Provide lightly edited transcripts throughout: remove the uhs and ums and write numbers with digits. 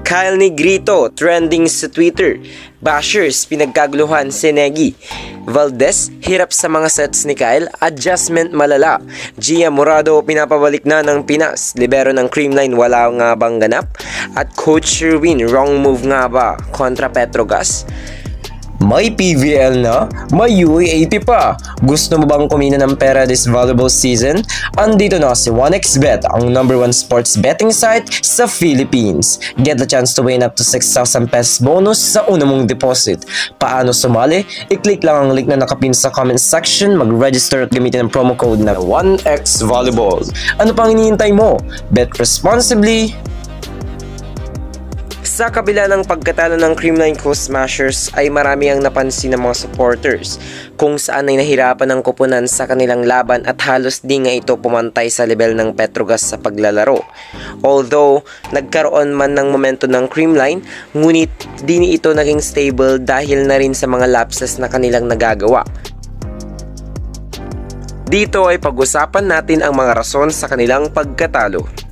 Kyle Negrito, trending sa Twitter. Bashers, pinagkaguluhan si Negi. Valdez, hirap sa mga sets ni Kyle, adjustment malala. Gia Morado, pinapabalik na ng Pinas. Libero ng Creamline, wala nga bang ganap? At Coach Sherwin, wrong move nga ba kontra Petrogas? May PVL na? May UAAP pa! Gusto mo bang kumina ng pera this valuable season? Andito na si 1xBet, ang #1 sports betting site sa Philippines. Get the chance to win up to 6,000 pesos bonus sa una mong deposit. Paano sumali? I-click lang ang link na nakapin sa comment section, mag-register at gamitin ang promo code na 1xvolleyball. Ano pang hinihintay mo? Bet responsibly! Sa kabila ng pagkatalo ng Creamline Coast Smashers ay marami ang napansin ng mga supporters kung saan ay nahirapan ng koponan sa kanilang laban at halos di nga ito pumantay sa level ng Petrogas sa paglalaro. Although nagkaroon man ng momento ng Creamline, ngunit di ito naging stable dahil na rin sa mga lapses na kanilang nagagawa. Dito ay pag-usapan natin ang mga rason sa kanilang pagkatalo.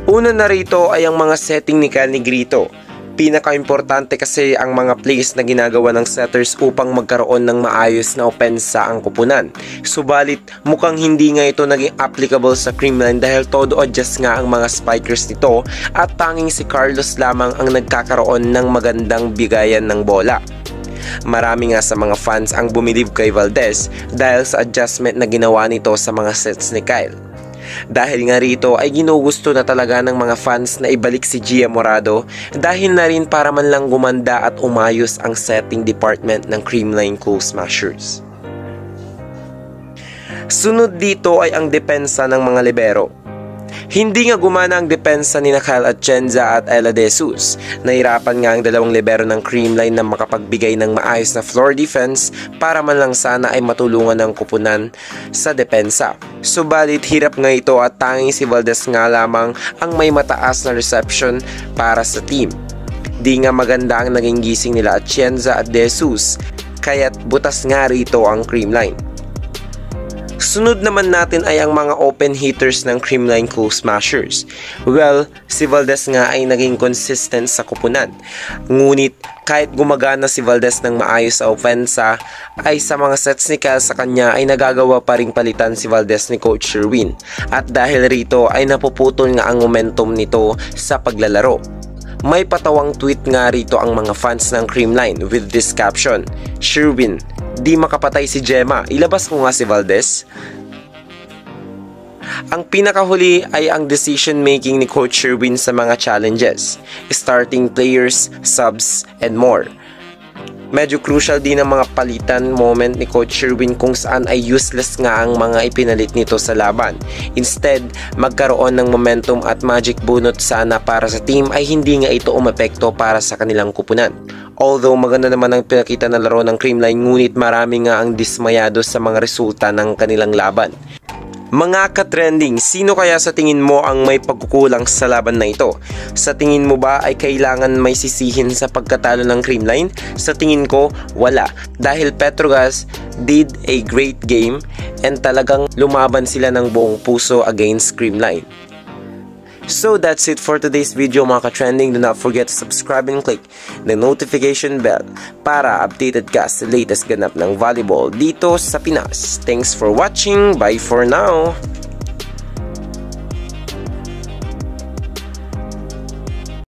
Una na rito ay ang mga setting ni Kyle Negrito. Pinaka-importante kasi ang mga plays na ginagawa ng setters upang magkaroon ng maayos na opensa ang kupunan. Subalit mukhang hindi nga ito naging applicable sa Creamline dahil todo adjust nga ang mga spikers nito at tanging si Carlos lamang ang nagkakaroon ng magandang bigayan ng bola. Marami nga sa mga fans ang bumilib kay Valdez dahil sa adjustment na ginawa nito sa mga sets ni Kyle. Dahil nga rito ay ginugusto na talaga ng mga fans na ibalik si Gia Morado dahil na rin para man lang gumanda at umayos ang setting department ng Creamline Coast Smashers. Sunod dito ay ang depensa ng mga libero. Hindi nga gumana ang depensa ni Kyle Atienza at Ella De Jesus. Nahirapan nga ang dalawang libero ng Creamline na makapagbigay ng maayos na floor defense para man lang sana ay matulungan ng kupunan sa depensa. Subalit hirap nga ito at tanging si Valdez nga lamang ang may mataas na reception para sa team. Di nga maganda ang naging gising nila Atienza at De Jesus, kaya't butas nga rito ang Creamline. Sunod naman natin ay ang mga open hitters ng Creamline Coast Smashers. Well, si Valdez nga ay naging consistent sa kupunan. Ngunit kahit gumagana si Valdez ng maayos sa opensa, ay sa mga sets ni Kyle sa kanya ay nagagawa pa ring palitan si Valdez ni Coach Sherwin. At dahil rito ay napuputol nga ang momentum nito sa paglalaro. May patawang tweet nga rito ang mga fans ng Creamline with this caption, "Sherwin, di makapatay si Gemma, ilabas mo nga si Valdez." Ang pinakahuli ay ang decision making ni Coach Sherwin sa mga challenges, starting players, subs, and more. Medyo crucial din ang mga palitan moment ni Coach Sherwin kung saan ay useless nga ang mga ipinalit nito sa laban. Instead, magkaroon ng momentum at magic bunot sana para sa team ay hindi nga ito umepekto para sa kanilang kupunan. Although maganda naman ang pinakita na laro ng Creamline, ngunit marami nga ang dismayado sa mga resulta ng kanilang laban. Mga ka-trending, sino kaya sa tingin mo ang may pagkukulang sa laban na ito? Sa tingin mo ba ay kailangan may sisihin sa pagkatalo ng Creamline? Sa tingin ko, wala. Dahil Petrogas did a great game and talagang lumaban sila ng buong puso against Creamline. So that's it for today's video mga ka-trending. Do not forget to subscribe and click the notification bell para updated ka sa latest ganap ng volleyball dito sa Pinas. Thanks for watching. Bye for now.